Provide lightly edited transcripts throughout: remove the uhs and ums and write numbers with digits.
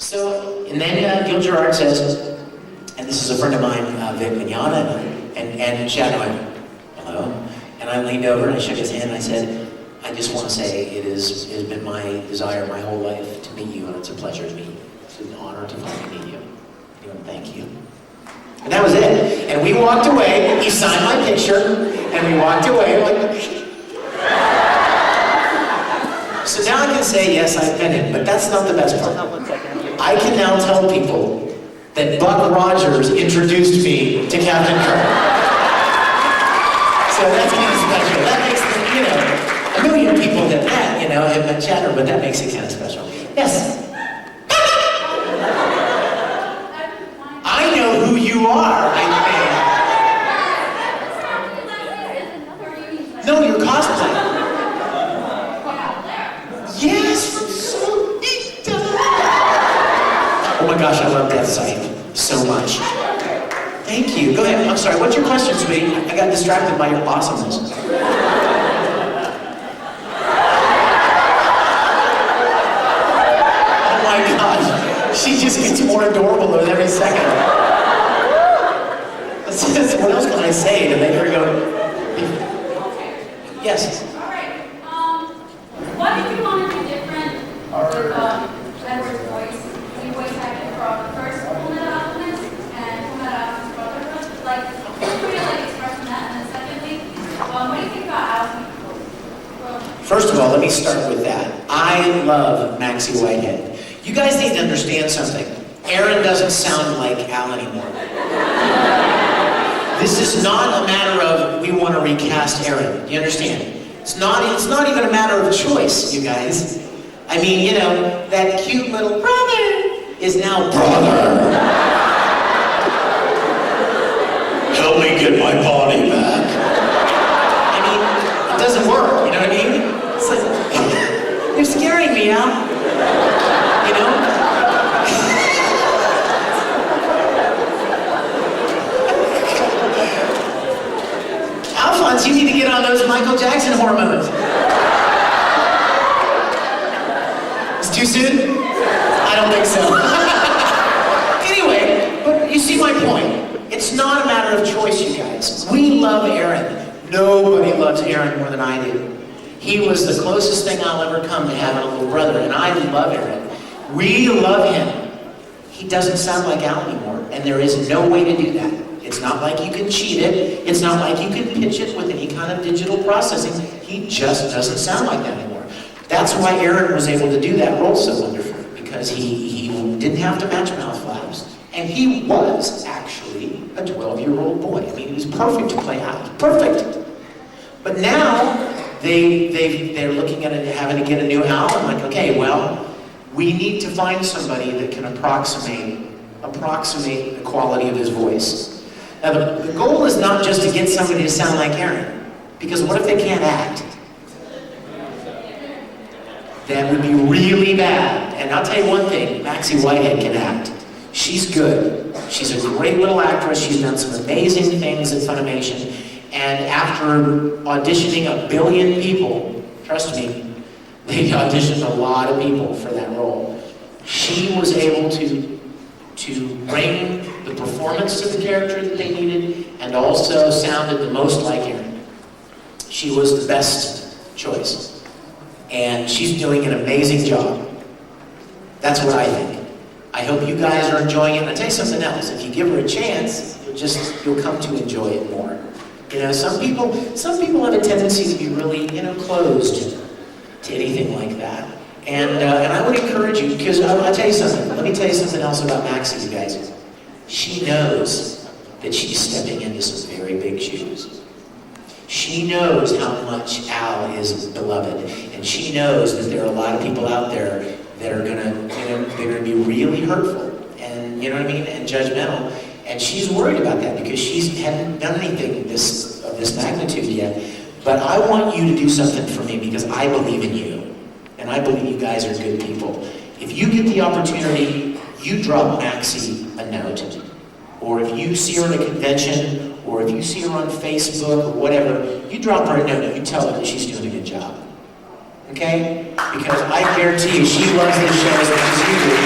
So, and then Gil Gerard says, and this is a friend of mine, Vic Mignogna, and Chad went, hello? And I leaned over and I shook his hand and I said, I just want to say it has been my desire my whole life to meet you, and it's a pleasure to meet you. It's an honor to finally meet you. He went, thank you. And that was it. And we walked away, he signed my picture, and we walked away like, so now I can say, yes, I've been it, but that's not the best part. I can now tell people that Buck Rogers introduced me to Captain Kirk. So that's kind of special. That makes, a million people have met, have met Chatter, but that makes it kind of special. Yes? I know who you are, I think. No, you're cosplaying. Yes, from Solita. Oh my gosh, I love Death Sight so much. Thank you. Go ahead. I'm sorry. What's your question, sweetie? I got distracted by your awesomeness. Oh my gosh. She just gets more adorable with every second. What else can I say to make her go? Yes. What did you want to do different with Edward's voice? We voice acted from the first Fullmetal Alchemist and Fullmetal Alchemist Brotherhood. Like, really expressing that. And then secondly, what do you think about Alchemy? First of all, let me start with that. I love Maxie Whitehead. You guys need to understand something. Aaron doesn't sound like Al anymore. This is not a matter of we want to recast Aaron. Do you understand? It's not even a matter of choice, you guys. I mean, that cute little brother is now brother. Help me get my body back. I mean, it doesn't work, you know what I mean? It's like, you're scaring me, Al. Alphonse, you need to get on those Michael Jackson hormones. It's too soon? I don't think so. Anyway, but you see my point. It's not a matter of choice, you guys. We love Aaron. Nobody loves Aaron more than I do. He was the closest thing I'll ever come to having a little brother, and I love Aaron. We love him. He doesn't sound like Al anymore, and there is no way to do that. It's not like you can cheat it. It's not like you can pitch it with any kind of digital processing. He just doesn't sound like that anymore. That's why Aaron was able to do that role so wonderfully, because he didn't have to match mouth flaps, and he was actually a 12-year-old boy. I mean, he was perfect to play Al. Perfect. But now they're looking at it, having to get a new Al. I'm like, okay, well, we need to find somebody that can approximate the quality of his voice. Now, the goal is not just to get somebody to sound like Aaron, because what if they can't act? That would be really bad. And I'll tell you one thing, Maxie Whitehead can act. She's good. She's a great little actress. She's done some amazing things at Funimation. And after auditioning 1 billion people, trust me, they auditioned a lot of people for that role. She was able to bring the performance to the character that they needed, and also sounded the most like Aaron. She was the best choice. And she's doing an amazing job. That's what I think. I hope you guys are enjoying it. And I'll tell you something else. If you give her a chance, you'll come to enjoy it more. Some people have a tendency to be really, closed to anything like that. And I would encourage you, because I'll tell you something. Let me tell you something else about Maxie, you guys. She knows that she's stepping into some very big shoes. She knows how much Al is beloved, and she knows that there are a lot of people out there that are gonna be really hurtful, and and judgmental. And she's worried about that because she hadn't done anything of this magnitude yet. But I want you to do something for me because I believe in you. And I believe you guys are good people. If you get the opportunity, you drop Maxie a note. Or if you see her at a convention, or if you see her on Facebook or whatever, you drop her a note and you tell her that she's doing a good job. Okay? Because I guarantee you, she loves this show as much as you do.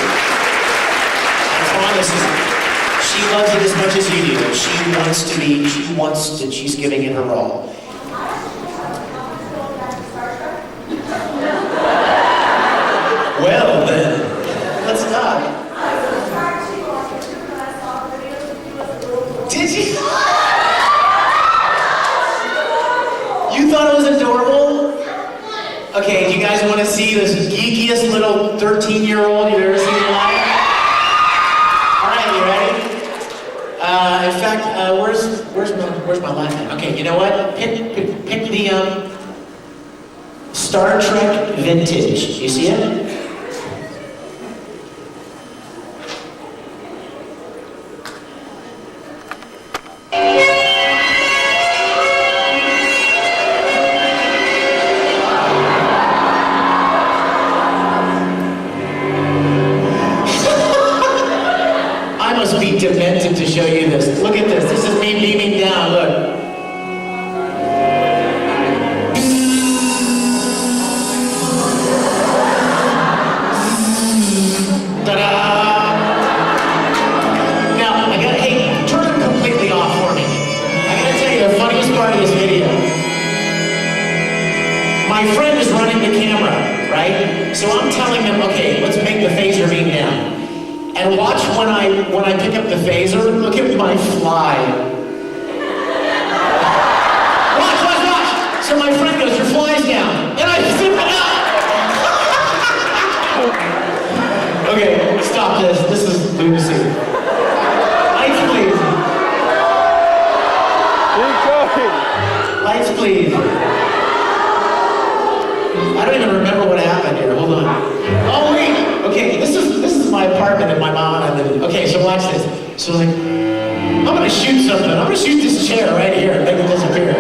loves it as much as you do. She's giving it her all. Well then, let's talk. Did you? You thought it was adorable? Okay, do you guys want to see this geekiest little 13-year-old you've ever seen in your life? All right, you ready? In fact, where's my line? Okay, you know what? Pick the Star Trek Vintage. You see it? Demented to show you this. Look at this. This is me beaming down. Look. Ta-da! Now, turn it completely off for me. I gotta tell you the funniest part of this video. My friend is running the camera, right? So I'm telling them, okay, let's make the phaser beam down. And watch when I pick up the phaser, look at my fly. Watch. So my friend goes, your fly's down. And I zip it up. Okay, stop this. This is lunacy. Lights, please. Keep going. Lights, please. I don't even remember what happened here. Hold on. Oh, wait. Okay, this is my apartment and my mom and I live in. Okay, so watch this. So like, I'm gonna shoot something. I'm gonna shoot this chair right here and make it disappear.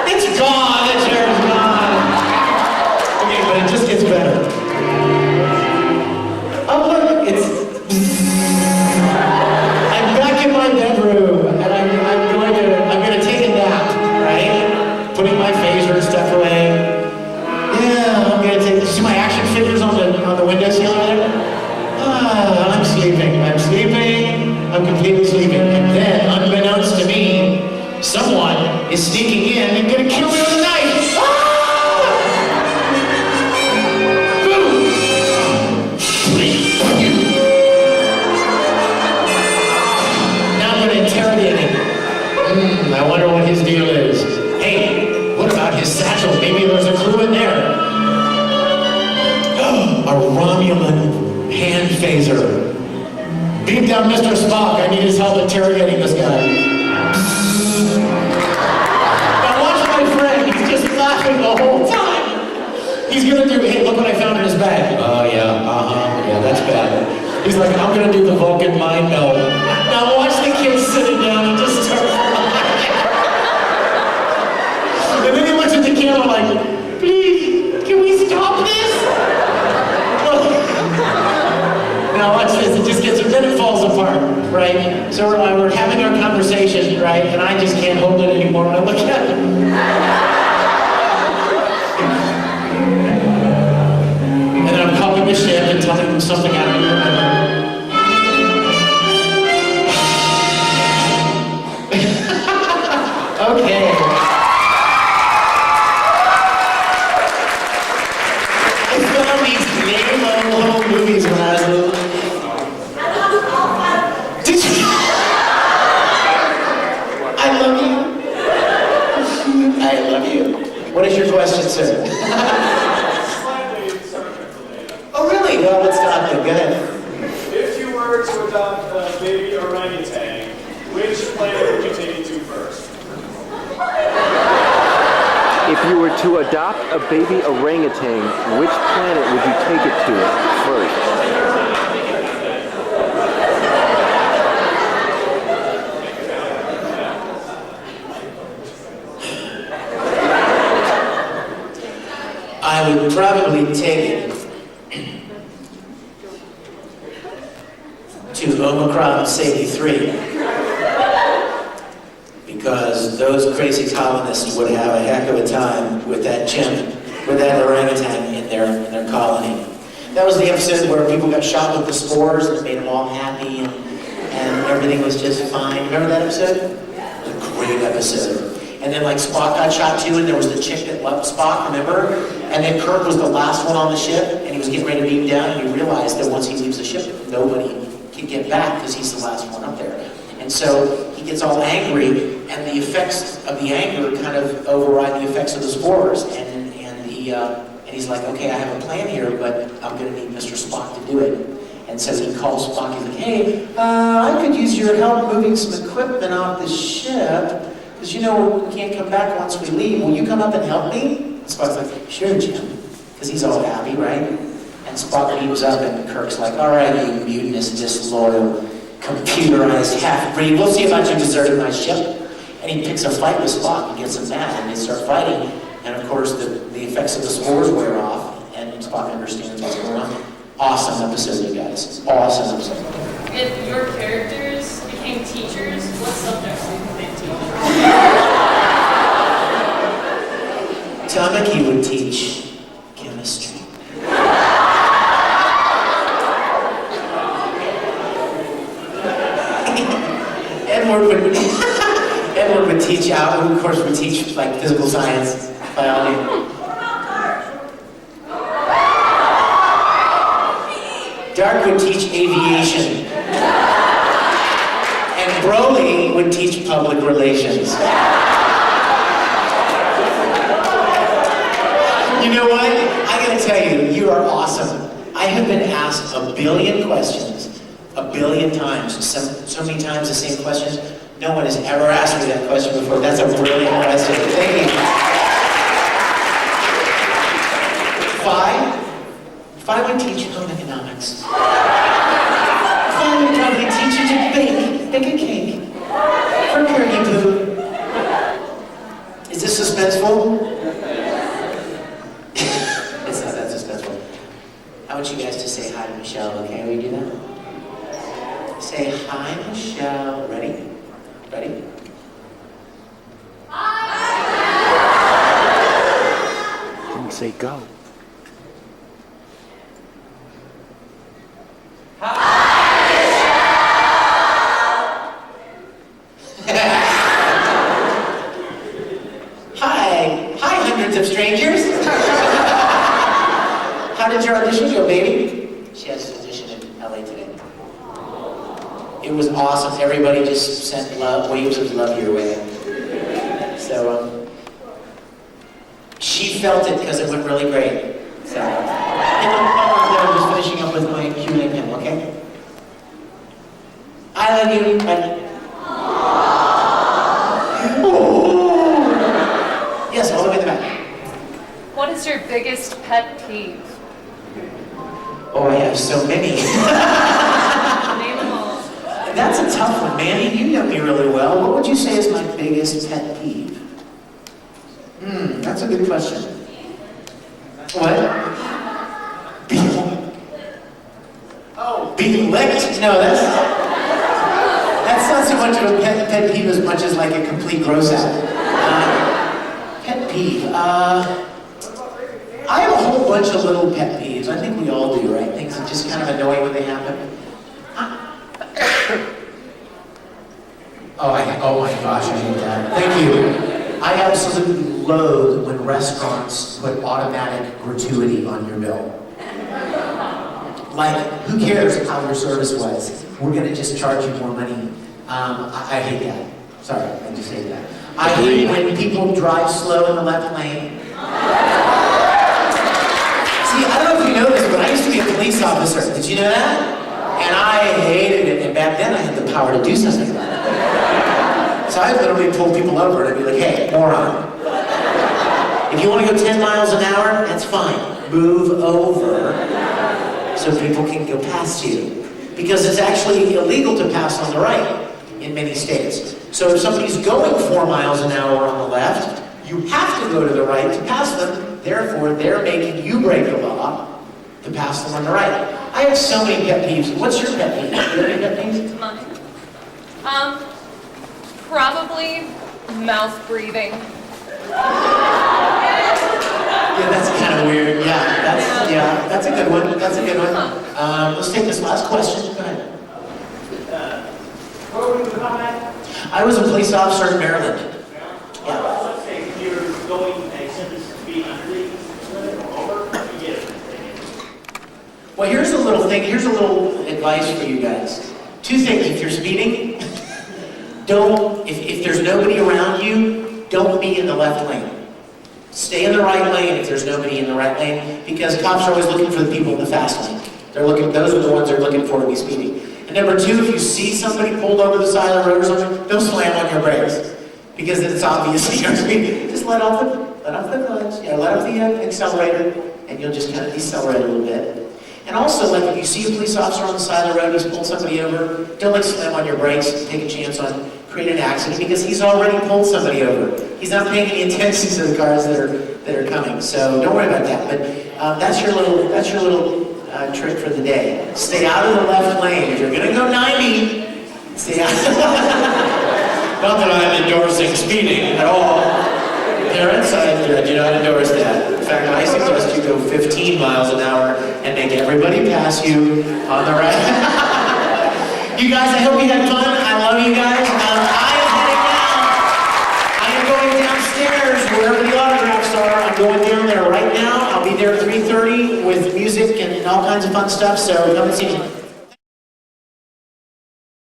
It's gone. The chair is gone. Okay, but it just gets better. Oh look, it's. I'm back in my bedroom and I'm gonna take a nap, right? Putting my phaser and stuff away. Yeah, I'm gonna take. See my action figures on the windowsill there? I'm sleeping. I'm completely sleeping. And then, unbeknownst to me, someone is sneaking in and gonna kill me with a knife. Ah! Boom! Now I'm gonna interrogate him. I wonder what his deal is. Hey, what about his satchel? Maybe there's a clue in there. A Romulan hand phaser. Beam down Mr. Spock. I need his help interrogating this guy. Now watch my friend. He's just laughing the whole time. He's gonna do, hey, look what I found in his bag. Oh yeah, yeah, that's bad. He's like, I'm gonna do the Vulcan mind meld. Now watch the kid sitting down and just start laughing. And then he looks at the camera like, please, can we stop this? Now watch this, it just gets, then it falls apart, right? So we're having our conversation, right? And I just can't hold it anymore when I look at it. And then I'm calling the ship and telling them something I don't even remember. Okay. I found these little movies when I was little. Did you? I love you. I love you. What is your question, sir? Oh, really? Well, let's stop then. Go ahead. If you were to adopt a baby orangutan, which planet would you take it to first? If you were to adopt a baby orangutan, which planet would you take it to first? I would probably take it to Omicron Sadie 3 because those crazy colonists would have a heck of a time with that chimp, with that orangutan in their colony. That was the episode where people got shot with the spores and it made them all happy and everything was just fine. Remember that episode? It was a great episode. And then like Spock got shot too, and there was the chick that loved Spock, remember? And then Kirk was the last one on the ship, and he was getting ready to beam down, and he realized that once he leaves the ship, nobody can get back because he's the last one up there. And so he gets all angry, and the effects of the anger kind of override the effects of the spores. And he's like, okay, I have a plan here, but I'm going to need Mr. Spock to do it. And so he calls Spock, he's like, hey, I could use your help moving some equipment off the ship. Because you know we can't come back once we leave. Will you come up and help me? And Spock's like, sure, Jim. Because he's all happy, right? And Spock beams up and Kirk's like, all right, you mutinous, disloyal, computerized half-breed. We'll see about you deserting my ship. And he picks a fight with Spock and gets him mad. And they start fighting. And of course, the effects of the spores wear off. And Spock understands what's going on. Awesome episode, you guys. Awesome episode. If your characters became teachers, what subjects do you think they'd teach? Tamaki would teach chemistry. Edward would teach out, who of course would teach like physical science, biology. Dark would teach aviation. And Broly would teach public relations. You know what? I gotta tell you, you are awesome. I have been asked a billion questions, a billion times, so many times the same questions. No one has ever asked me that question before. That's a brilliant question. Thank you. Phi would teach home economics. Phi would probably teach you to bake a cake for Kirby Poo. Is this suspenseful? It's not that suspenseful. I want you guys to say hi to Michelle, okay? Will you do that? Say hi, Michelle. Ready? Ready? And say go. Hi, hundreds of strangers. How did your audition go, baby? She has an audition in LA today. It was awesome. Everybody just sent waves of love your way. So, she felt it because it went really great. So, I'm just finishing up with my Q&A panel, okay? I love you. Bye. Oh. Yes, all the way in the back. What is your biggest pet peeve? Oh, I have so many. Name them all. That's a tough one, Manny. You know me really well. What would you say is my biggest pet peeve? That's a good question. What? Being licked? No, that's not so much of a pet peeve as much as like a complete gross out. Pet peeve. I have a whole bunch of little pet peeves. I think we all do, right? Things that just kind of annoy when they happen. Oh my gosh, I hate that. Thank you. I absolutely loathe when restaurants put automatic gratuity on your bill. Like, who cares how your service was? We're gonna just charge you more money. I hate that. Sorry, I just hate that. I hate when people drive slow in the left lane. See, I don't know if you know this, but I used to be a police officer. Did you know that? And I hated it, and back then I had the power to do something about it. So I literally pulled people over and I'd be like, hey, moron. If you want to go 10 miles an hour, that's fine. Move over so people can go past you. Because it's actually illegal to pass on the right in many states. So if somebody's going 4 miles an hour on the left, you have to go to the right to pass them. Therefore, they're making you break the law to pass them on the right. I have so many pet peeves. What's your pet peeve? Do you have any pet peeves? Mine. Probably mouth breathing. Yeah, that's kind of weird. Yeah, Yeah, that's a good one. That's a good one. Let's take this last question. Go ahead. Where were you in combat? I was a police officer in Maryland. Yeah. Let's say you're going a sentence to be underneath or over, you get it. Well, here's a little thing. Here's a little advice for you guys. Two things. If you're speeding, don't. If there's nobody around you, don't be in the left lane. Stay in the right lane if there's nobody in the right lane, because cops are always looking for the people in the fast lane. They're looking. Those are the ones they're looking for to be speeding. And number two, if you see somebody pulled over the side of the road or something, don't slam on your brakes, because then it's obvious that you're speeding. Just let off the clutch. Yeah, let off the accelerator, and you'll just kind of decelerate a little bit. And also, like, if you see a police officer on the side of the road, he's pulled somebody over, don't like slam on your brakes and take a chance on creating an accident, because he's already pulled somebody over. He's not paying any attention to the cars that are coming. So don't worry about that. But that's your little trick for the day. Stay out of the left lane. If you're gonna go 90, stay out. Not that I'm endorsing speeding at all. Parents, I do not endorse that. In fact, I suggest you go 15 miles an hour and make everybody pass you on the right. You guys, I hope you had fun. I love you guys. I am heading out. I am going downstairs wherever the autographs are. I'm going down there right now. I'll be there at 3:30 with music and all kinds of fun stuff, so come and see me.